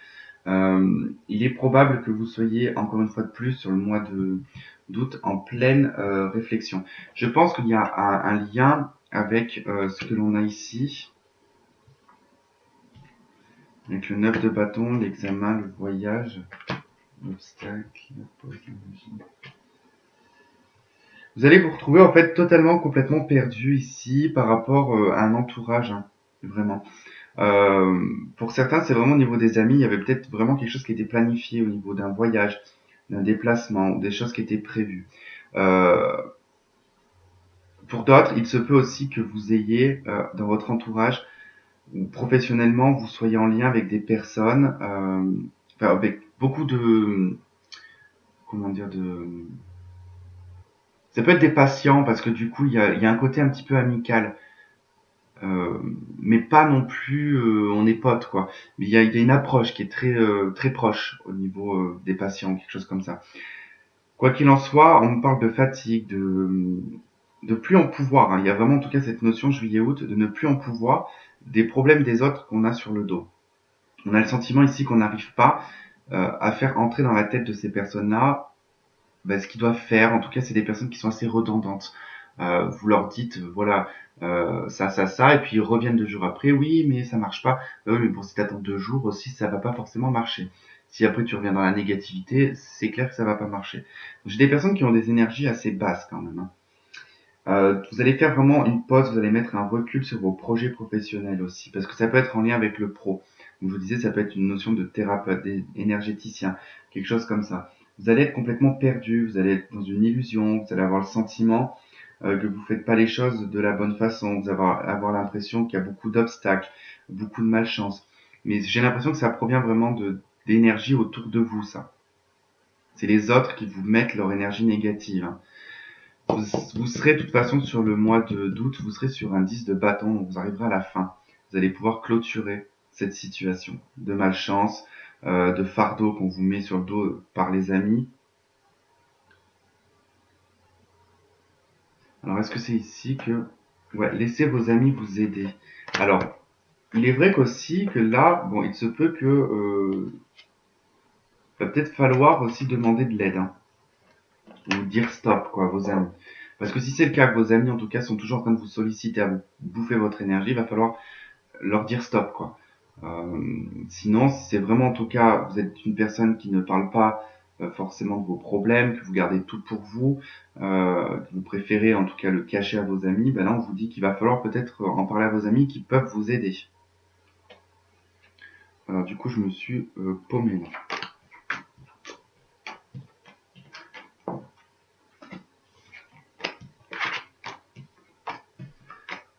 Il est probable que vous soyez encore une fois de plus sur le mois de d'août en pleine réflexion. Je pense qu'il y a un lien avec ce que l'on a ici, avec le 9 de bâton, l'examen, le voyage, l'obstacle, la pause, l'énergie. Vous allez vous retrouver en fait totalement, complètement perdu ici par rapport à un entourage, hein, vraiment. Pour certains, c'est vraiment au niveau des amis, il y avait peut-être vraiment quelque chose qui était planifié au niveau d'un voyage, d'un déplacement, des choses qui étaient prévues. Euh, pour d'autres, il se peut aussi que vous ayez dans votre entourage ou professionnellement, vous soyez en lien avec des personnes, enfin, avec beaucoup de, comment dire, de, ça peut être des patients parce que du coup, il y a un côté un petit peu amical. Euh, mais pas non plus on est potes quoi. Mais il y a une approche qui est très proche au niveau des patients, quelque chose comme ça. Quoi qu'il en soit, on me parle de fatigue, de plus en pouvoir, hein. Il y a vraiment en tout cas cette notion juillet-août de ne plus en pouvoir des problèmes des autres qu'on a sur le dos. On a le sentiment ici qu'on n'arrive pas à faire entrer dans la tête de ces personnes-là ce qu'ils doivent faire. En tout cas, c'est des personnes qui sont assez redondantes. Vous leur dites, voilà, ça, et puis ils reviennent 2 jours après, oui, mais ça marche pas. Oui, mais pour si t'attends 2 jours aussi, ça va pas forcément marcher. Si après tu reviens dans la négativité, c'est clair que ça va pas marcher. J'ai des personnes qui ont des énergies assez basses quand même, hein. Vous allez faire vraiment une pause, vous allez mettre un recul sur vos projets professionnels aussi, parce que ça peut être en lien avec le pro. Comme je vous disais, ça peut être une notion de thérapeute, d'énergéticien, quelque chose comme ça. Vous allez être complètement perdu, vous allez être dans une illusion, vous allez avoir le sentiment que vous faites pas les choses de la bonne façon, vous allez avoir l'impression qu'il y a beaucoup d'obstacles, beaucoup de malchance. Mais j'ai l'impression que ça provient vraiment d'énergie autour de vous, ça. C'est les autres qui vous mettent leur énergie négative, hein. Vous serez de toute façon sur le mois d'août, vous serez sur un 10 de bâton, donc vous arriverez à la fin. Vous allez pouvoir clôturer cette situation de malchance, de fardeau qu'on vous met sur le dos par les amis. Alors est-ce que c'est ici que... Ouais, laissez vos amis vous aider. Alors, il est vrai qu'aussi que là, bon, il se peut que... va peut-être falloir aussi demander de l'aide, hein, ou dire stop, quoi, à vos amis. Parce que si c'est le cas, que vos amis, en tout cas, sont toujours en train de vous solliciter à vous bouffer votre énergie, il va falloir leur dire stop quoi. Sinon, si c'est vraiment en tout cas, vous êtes une personne qui ne parle pas forcément de vos problèmes, que vous gardez tout pour vous, que vous préférez en tout cas le cacher à vos amis, ben là on vous dit qu'il va falloir peut-être en parler à vos amis qui peuvent vous aider. Alors du coup je me suis paumé là.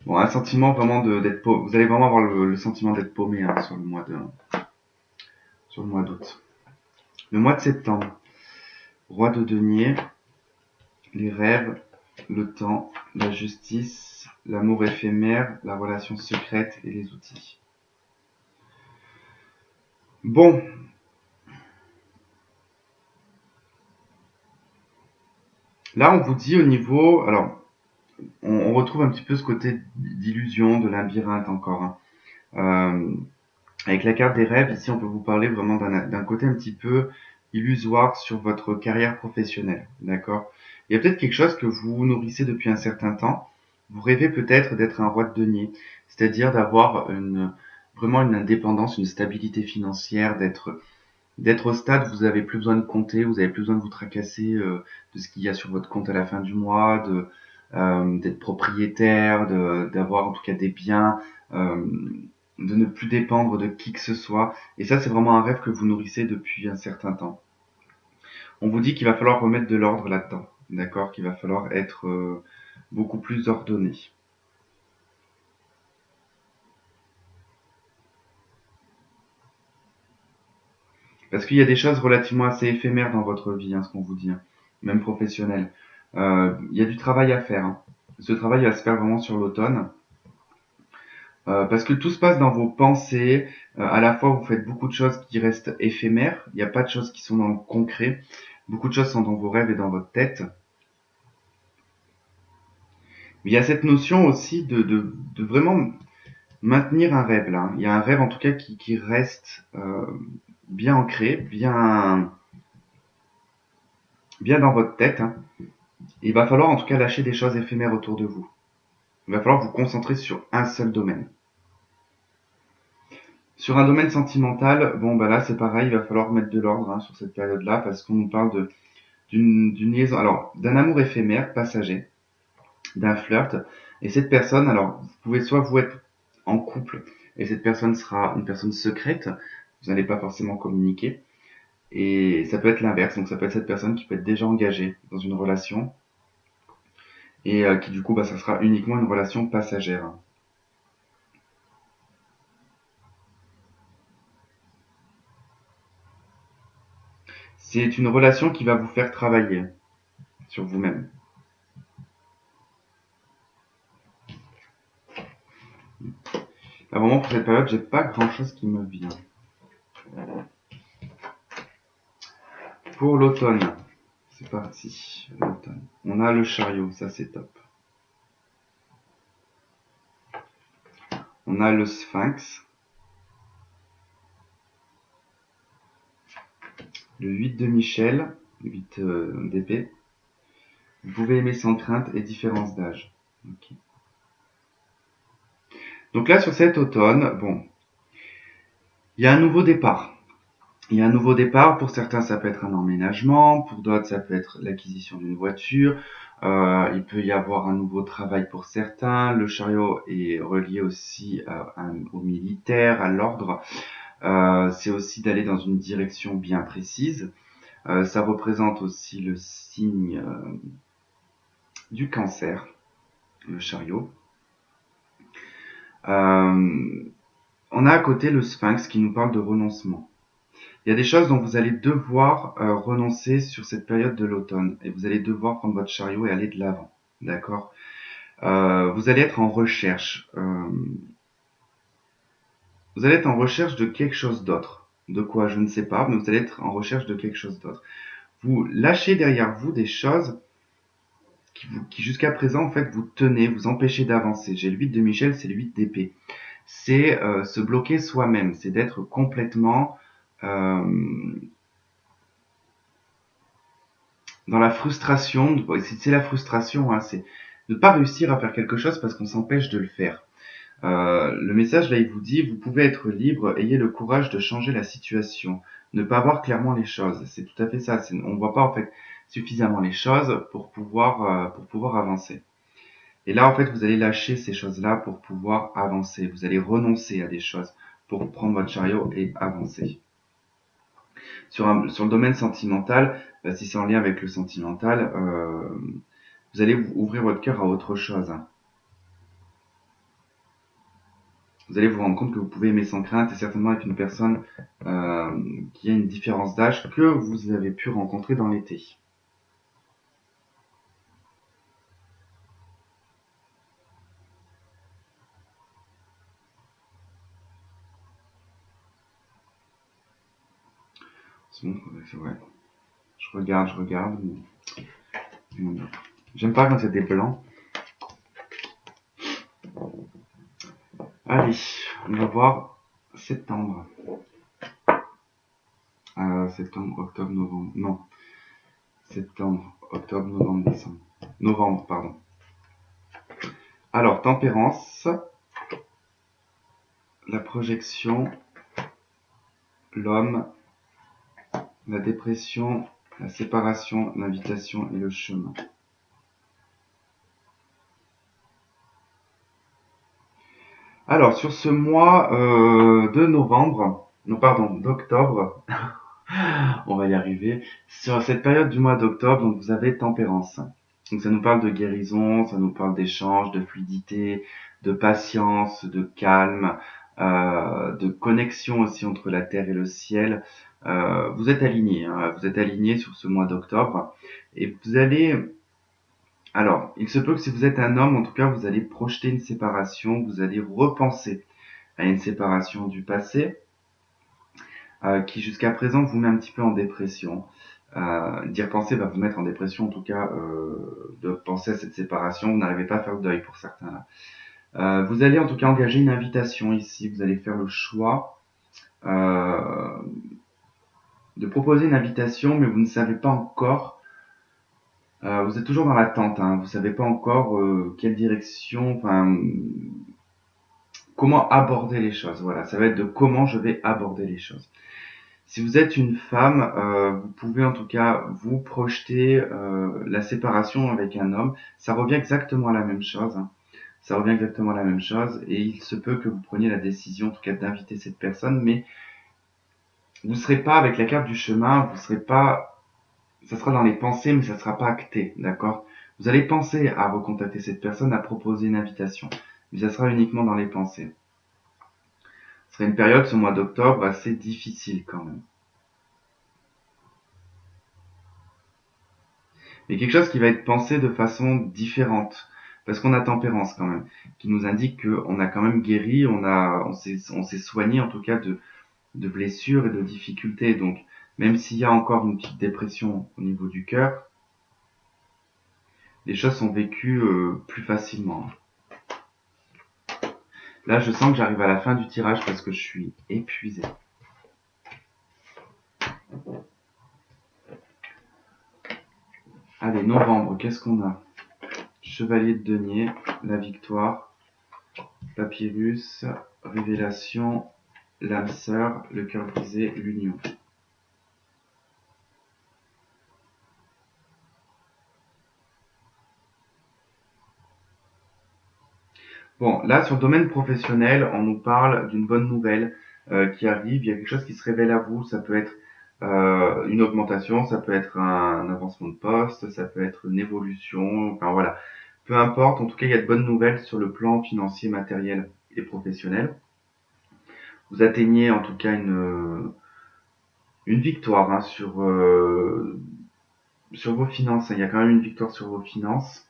Bon, un sentiment vraiment d'être paumé. Vous allez vraiment avoir le sentiment d'être paumé hein, sur le mois d'août. Le mois de septembre, roi de denier, les rêves, le temps, la justice, l'amour éphémère, la relation secrète et les outils. Bon, là on vous dit au niveau, alors on retrouve un petit peu ce côté d'illusion, de labyrinthe encore, hein. Euh, avec la carte des rêves, ici on peut vous parler vraiment d'un côté un petit peu illusoire sur votre carrière professionnelle, d'accord? Il y a peut-être quelque chose que vous nourrissez depuis un certain temps. Vous rêvez peut-être d'être un roi de denier, c'est-à-dire d'avoir vraiment une indépendance, une stabilité financière, d'être au stade où vous avez plus besoin de compter, vous avez plus besoin de vous tracasser de ce qu'il y a sur votre compte à la fin du mois, d'être propriétaire, d'avoir en tout cas des biens, euh, de ne plus dépendre de qui que ce soit. Et ça, c'est vraiment un rêve que vous nourrissez depuis un certain temps. On vous dit qu'il va falloir remettre de l'ordre là-dedans, d'accord? Qu'il va falloir être beaucoup plus ordonné. Parce qu'il y a des choses relativement assez éphémères dans votre vie, hein, ce qu'on vous dit, hein, même professionnel. Il y a du travail à faire, hein. Ce travail va se faire vraiment sur l'automne. parce que tout se passe dans vos pensées. À la fois, vous faites beaucoup de choses qui restent éphémères. Il n'y a pas de choses qui sont dans le concret. Beaucoup de choses sont dans vos rêves et dans votre tête. Mais il y a cette notion aussi de vraiment maintenir un rêve là. Il y a un rêve en tout cas qui reste bien ancré, bien dans votre tête, hein. Il va falloir en tout cas lâcher des choses éphémères autour de vous. Il va falloir vous concentrer sur un seul domaine. Sur un domaine sentimental, bon bah là c'est pareil, il va falloir mettre de l'ordre, hein, sur cette période-là parce qu'on nous parle d'une liaison, alors d'un amour éphémère, passager, d'un flirt. Et cette personne, alors vous pouvez soit vous être en couple et cette personne sera une personne secrète, vous n'allez pas forcément communiquer. Et ça peut être l'inverse, donc ça peut être cette personne qui peut être déjà engagée dans une relation et qui du coup bah, ça sera uniquement une relation passagère. C'est une relation qui va vous faire travailler sur vous-même. À vraiment pour cette période, j'ai pas grand chose qui me vient. Pour l'automne, c'est parti. L'automne. On a le chariot, ça c'est top. On a le sphinx, le 8 de Michel, 8 d'épée. Vous pouvez aimer sans crainte et différence d'âge. Okay. Donc là, sur cet automne, bon, il y a un nouveau départ. Il y a un nouveau départ. Pour certains, ça peut être un emménagement. Pour d'autres, ça peut être l'acquisition d'une voiture. Il peut y avoir un nouveau travail pour certains. Le chariot est relié aussi au militaire, à l'ordre. C'est aussi d'aller dans une direction bien précise. Ça représente aussi le signe du cancer, le chariot. On a à côté le sphinx qui nous parle de renoncement. Il y a des choses dont vous allez devoir renoncer sur cette période de l'automne et vous allez devoir prendre votre chariot et aller de l'avant. D'accord. Vous allez être en recherche. Vous allez être en recherche de quelque chose d'autre. De quoi, je ne sais pas, mais vous allez être en recherche de quelque chose d'autre. Vous lâchez derrière vous des choses qui jusqu'à présent, en fait, vous tenez, vous empêchez d'avancer. J'ai le 8 de Michel, c'est le 8 d'épée. C'est se bloquer soi-même, c'est d'être complètement dans la frustration. C'est la frustration, hein, c'est de ne pas réussir à faire quelque chose parce qu'on s'empêche de le faire. Le message là, il vous dit, vous pouvez être libre, ayez le courage de changer la situation, ne pas voir clairement les choses. C'est tout à fait ça. On ne voit pas en fait suffisamment les choses pour pouvoir avancer. Et là, en fait, vous allez lâcher ces choses-là pour pouvoir avancer. Vous allez renoncer à des choses pour prendre votre chariot et avancer. Sur le domaine sentimental, si c'est en lien avec le sentimental, vous allez ouvrir votre cœur à autre chose. Vous allez vous rendre compte que vous pouvez aimer sans crainte et certainement avec une personne qui a une différence d'âge que vous avez pu rencontrer dans l'été. C'est bon, ouais. Je regarde. J'aime pas quand c'est des blancs. Allez, on va voir septembre. Septembre, octobre, novembre. Non. Septembre, octobre, novembre, décembre. Novembre, pardon. Alors, tempérance, la projection, l'homme, la dépression, la séparation, l'invitation et le chemin. Alors, sur ce mois de novembre, non pardon, d'octobre, on va y arriver, sur cette période du mois d'octobre, donc vous avez tempérance. Donc ça nous parle de guérison, ça nous parle d'échange, de fluidité, de patience, de calme, de connexion aussi entre la terre et le ciel. Vous êtes aligné, hein, vous êtes aligné sur ce mois d'octobre et vous allez Alors, il se peut que si vous êtes un homme, en tout cas, vous allez projeter une séparation, vous allez repenser à une séparation du passé, qui jusqu'à présent vous met un petit peu en dépression. D'y repenser va vous mettre en dépression, en tout cas, de penser à cette séparation. Vous n'arrivez pas à faire le deuil pour certains là. Vous allez en tout cas engager une invitation ici. Vous allez faire le choix euh, de proposer une invitation, mais vous ne savez pas encore. Vous êtes toujours dans l'attente. Hein, vous savez pas encore quelle direction, enfin, comment aborder les choses. Voilà, ça va être de comment je vais aborder les choses. Si vous êtes une femme, vous pouvez en tout cas vous projeter la séparation avec un homme. Ça revient exactement à la même chose. Hein. Ça revient exactement à la même chose. Et il se peut que vous preniez la décision, en tout cas, d'inviter cette personne, mais vous ne serez pas avec la carte du chemin. Vous serez pas. Ça sera dans les pensées, mais ça ne sera pas acté, d'accord? Vous allez penser à recontacter cette personne, à proposer une invitation, mais ça sera uniquement dans les pensées. Ce sera une période, ce mois d'octobre, assez difficile quand même. Mais quelque chose qui va être pensé de façon différente. Parce qu'on a tempérance quand même, qui nous indique qu'on a quand même guéri, on s'est soigné en tout cas de blessures et de difficultés. Donc, même s'il y a encore une petite dépression au niveau du cœur, les choses sont vécues plus facilement. Là, je sens que j'arrive à la fin du tirage parce que je suis épuisé. Allez, novembre, qu'est-ce qu'on a? Chevalier de denier, la victoire, papyrus, révélation, l'âme sœur, le cœur brisé, l'union. Bon, là, sur le domaine professionnel, on nous parle d'une bonne nouvelle qui arrive. Il y a quelque chose qui se révèle à vous. Ça peut être une augmentation, ça peut être un avancement de poste, ça peut être une évolution. Enfin voilà, peu importe. En tout cas, il y a de bonnes nouvelles sur le plan financier, matériel et professionnel. Vous atteignez en tout cas une victoire hein, sur vos finances. Il y a quand même une victoire sur vos finances.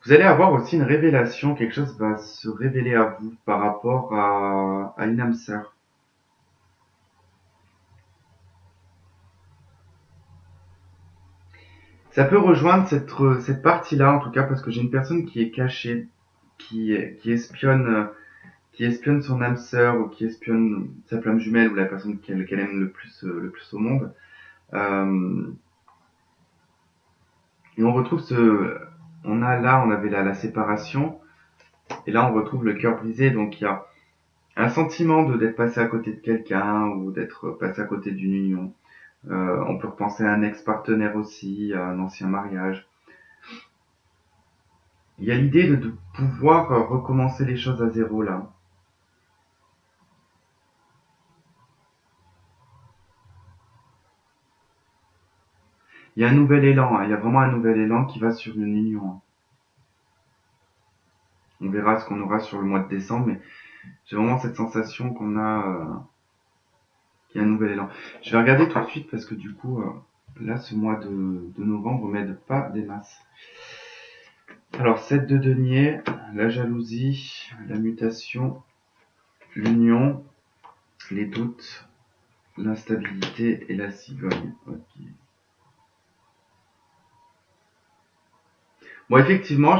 Vous allez avoir aussi une révélation, quelque chose va se révéler à vous par rapport à une âme sœur. Ça peut rejoindre cette partie-là, en tout cas, parce que j'ai une personne qui est cachée, qui qui espionne son âme sœur ou qui espionne sa flamme jumelle ou la personne qu'elle aime le plus au monde. Euh, et on retrouve on avait la séparation, et là on retrouve le cœur brisé, donc il y a un sentiment d'être passé à côté de quelqu'un ou d'être passé à côté d'une union. On peut repenser à un ex-partenaire aussi, à un ancien mariage. Il y a l'idée de pouvoir recommencer les choses à zéro là. Il y a un nouvel élan, hein, il y a vraiment un nouvel élan qui va sur une union. Hein. On verra ce qu'on aura sur le mois de décembre, mais j'ai vraiment cette sensation qu'il y a un nouvel élan. Je vais regarder tout de suite parce que du coup, là, ce mois de novembre m'aide pas des masses. Alors, 7 de denier, la jalousie, la mutation, l'union, les doutes, l'instabilité et la cigogne. Ok. Bon, effectivement,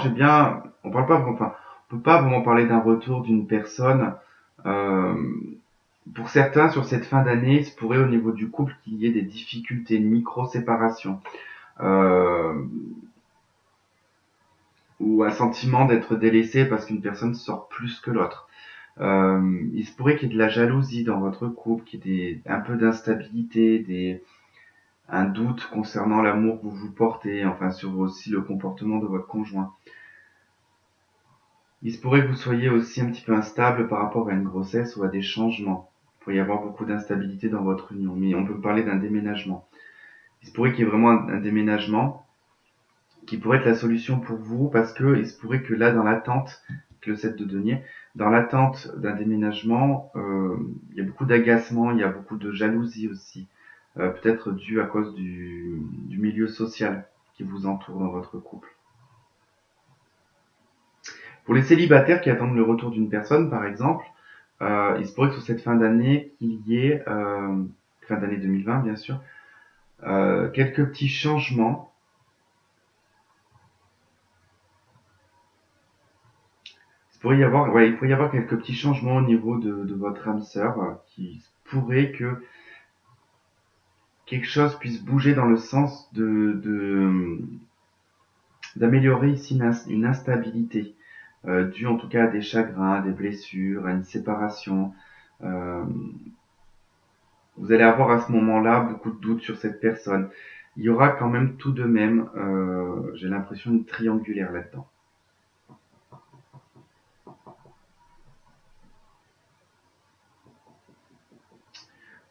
on parle pas, enfin, on peut pas vraiment parler d'un retour d'une personne. Euh, pour certains, sur cette fin d'année, il se pourrait au niveau du couple qu'il y ait des difficultés, une micro-séparation, euh, ou un sentiment d'être délaissé parce qu'une personne sort plus que l'autre. Il se pourrait qu'il y ait de la jalousie dans votre couple, qu'il y ait un peu d'instabilité, un doute concernant l'amour que vous vous portez, enfin sur aussi le comportement de votre conjoint. Il se pourrait que vous soyez aussi un petit peu instable par rapport à une grossesse ou à des changements. Il pourrait y avoir beaucoup d'instabilité dans votre union, mais on peut parler d'un déménagement. Il se pourrait qu'il y ait vraiment un déménagement qui pourrait être la solution pour vous parce que il se pourrait que là, dans l'attente, que le 7 de denier, dans l'attente d'un déménagement, il y a beaucoup d'agacement, il y a beaucoup de jalousie aussi, peut-être dû à cause du milieu social qui vous entourent dans votre couple. Pour les célibataires qui attendent le retour d'une personne, par exemple, il se pourrait que sur cette fin d'année, qu'il y ait, fin d'année 2020 bien sûr, quelques petits changements. Il pourrait y avoir quelques petits changements au niveau de votre âme sœur, qui pourrait que quelque chose puisse bouger dans le sens d'améliorer ici une instabilité, due en tout cas à des chagrins, à des blessures, à une séparation. Euh, Vous allez avoir à ce moment-là beaucoup de doutes sur cette personne. Il y aura quand même tout de même, j'ai l'impression, une triangulaire là-dedans.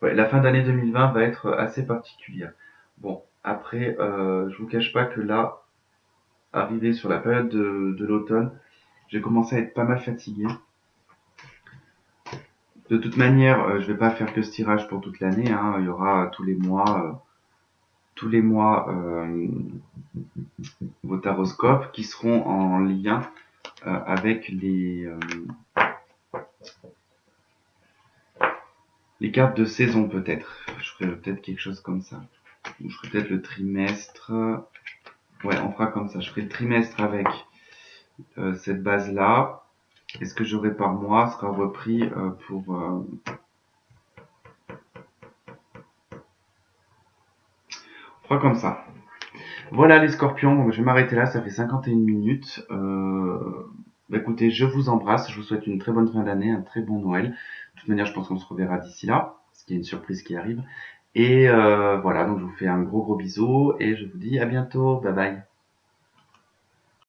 Ouais, la fin d'année 2020 va être assez particulière. Bon, après, je vous cache pas que là, arrivé sur la période de l'automne, j'ai commencé à être pas mal fatigué. De toute manière, je vais pas faire que ce tirage pour toute l'année, hein. Il y aura tous les mois vos taroscopes qui seront en lien avec les cartes de saison peut-être. Je ferai peut-être quelque chose comme ça. Ou je ferai peut-être le trimestre. Ouais, on fera comme ça. Je ferai le trimestre avec cette base-là. Et ce que j'aurai par mois sera repris pour... on fera comme ça. Voilà les scorpions, donc je vais m'arrêter là, ça fait 51 minutes. Écoutez, je vous embrasse, je vous souhaite une très bonne fin d'année, un très bon Noël. De toute manière, je pense qu'on se reverra d'ici là, parce qu'il y a une surprise qui arrive. Et voilà, donc je vous fais un gros bisou et je vous dis à bientôt, bye bye.